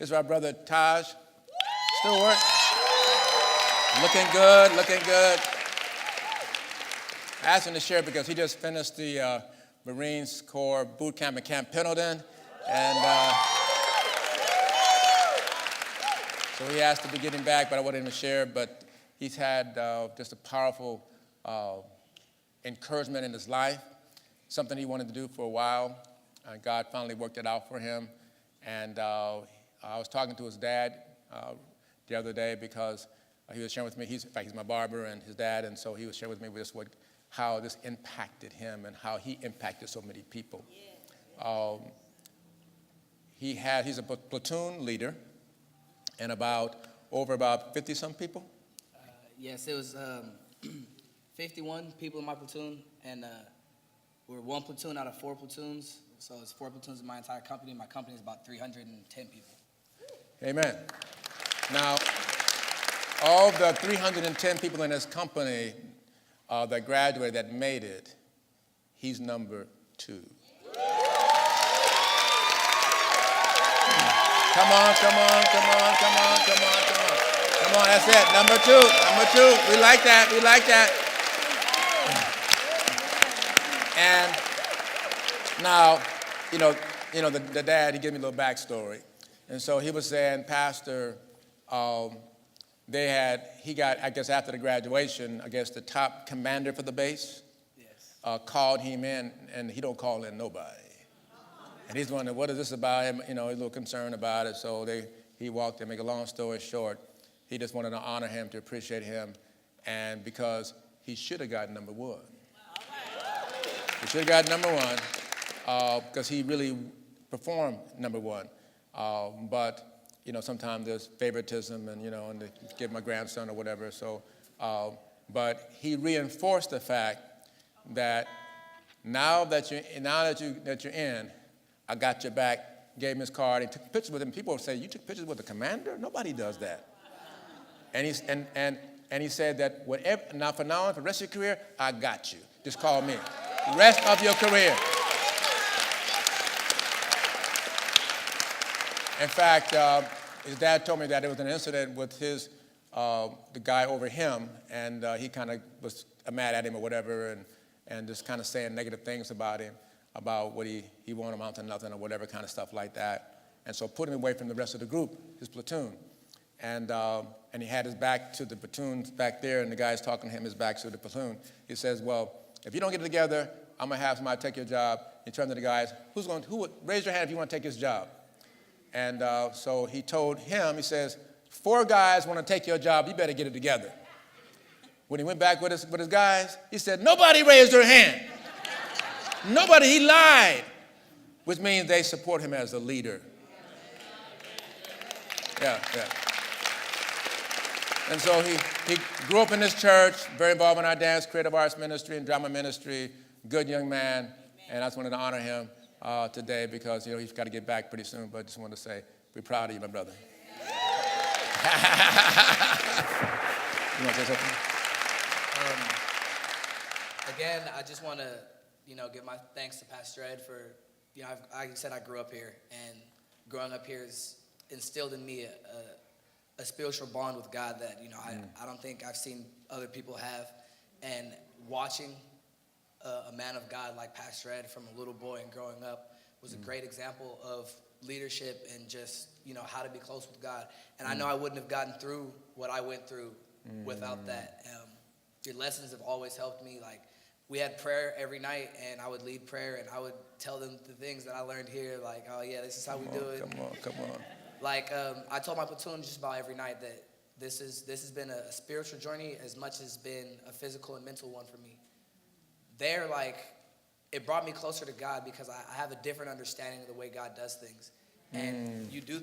This is our brother Taj Stewart. Looking good, looking good. I asked him to share because he just finished the Marines Corps boot camp at Camp Pendleton. And so he asked to be getting back, but I wanted him to share. But he's had just a powerful encouragement in his life, something he wanted to do for a while. God finally worked it out for him. And I was talking to his dad the other day because he was sharing with me, in fact, he's my barber and his dad, and so he was sharing with me just how this impacted him and how he impacted so many people. He's a platoon leader and over about 50-some people? Yes, it was 51 people in my platoon, and we're one platoon out of 4 platoons, so it's 4 platoons in my entire company. My company is about 310 people. Amen. Now, all the 310 people in his company that graduated, that made it, he's number 2. Come on, come on, come on, come on, come on, come on. Come on, that's it, number 2, number 2. We like that, we like that. And now, the dad, he gave me a little backstory. And so he was saying, Pastor, he got, I guess after the graduation, I guess the top commander for the base called him in, and he don't call in nobody. And he's wondering, what is this about? He's a little concerned about it. So he walked in. Make a long story short, he just wanted to honor him, to appreciate him, and because he should have gotten number 1. He should have gotten number 1 because he really performed number 1. But sometimes there's favoritism and they give my grandson or whatever. So, but he reinforced the fact that now that you're in, I got your back. Gave him his card. He took pictures with him. People say, "You took pictures with the commander?" Nobody does that. And he said that from now on, for the rest of your career, I got you. Just call me. Rest of your career. In fact, his dad told me that there was an incident with the guy over him, and he kind of was mad at him or whatever, and just kind of saying negative things about him, about what he won't amount to nothing or whatever kind of stuff like that. And so put him away from the rest of the group, his platoon. And he had his back to the platoon back there, and the guy's talking to him, his back to the platoon. He says, well, if you don't get it together, I'm going to have somebody take your job. He turned to the guys, who would raise your hand if you want to take his job? And so he told him, he says, 4 guys want to take your job, you better get it together. When he went back with his guys, he said, nobody raised their hand. Nobody, he lied, which means they support him as a leader. Yeah. And so he grew up in this church, very involved in our dance, creative arts ministry, and drama ministry, good young man, and I just wanted to honor him today because, he's got to get back pretty soon, but I just wanted to say, we're proud of you, my brother. You want to say something? Again, I just want to, give my thanks to Pastor Ed for, like I said, I grew up here, and growing up here has instilled in me a spiritual bond with God that, I don't think I've seen other people have. And watching a man of God like Pastor Ed from a little boy and growing up was a great example of leadership and just, how to be close with God. And I know I wouldn't have gotten through what I went through without that. Your lessons have always helped me. Like, we had prayer every night, and I would lead prayer, and I would tell them the things that I learned here, like, oh, yeah, this is how we do it. Come on. Like, I told my platoon just about every night that this has been a spiritual journey as much as it's been a physical and mental one for me. It brought me closer to God because I have a different understanding of the way God does things. And you do, you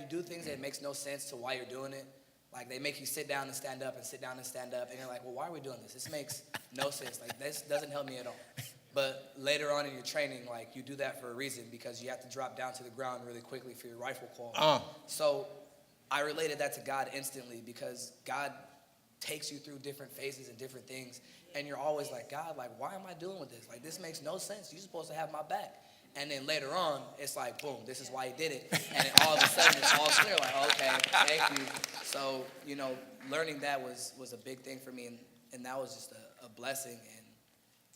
do things that makes no sense to why you're doing it. Like, they make you sit down and stand up and sit down and stand up. And you're like, well, why are we doing this? This makes no sense. Like, this doesn't help me at all. But later on in your training, you do that for a reason because you have to drop down to the ground really quickly for your rifle call. So I related that to God instantly because God takes you through different phases and different things. And you're always like, God, why am I dealing with this? This makes no sense. You're supposed to have my back. And then later on, it's like, boom, this is why he did it. And then all of a sudden, it's all clear, like, okay, thank you. So, learning that was a big thing for me, and that was just a blessing.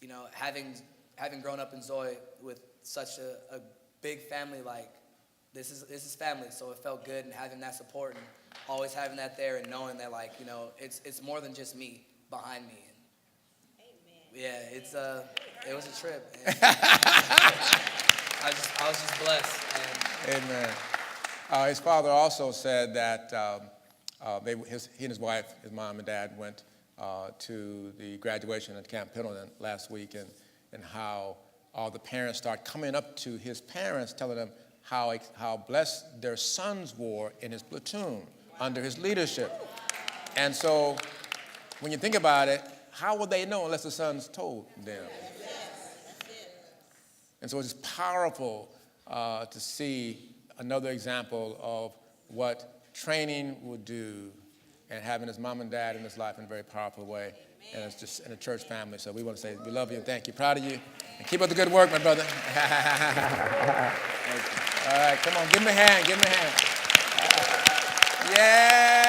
And, having grown up in Zoe with such a big family, like, this is family, so it felt good, and having that support and always having that there and knowing that, like, it's more than just me behind me. And yeah, it was a trip. I was just blessed. And Amen. His father also said that he and his wife, his mom and dad, went to the graduation at Camp Pendleton last week, and how all the parents start coming up to his parents, telling them how blessed their sons were in his platoon under his leadership. And so when you think about it, how would they know unless the sons told them? And so it's powerful to see another example of what training would do, and having his mom and dad in his life in a very powerful way. And it's just in a church family. So we want to say we love you and thank you. Proud of you. And keep up the good work, my brother. All right, come on, give him a hand. Give him a hand. Yeah.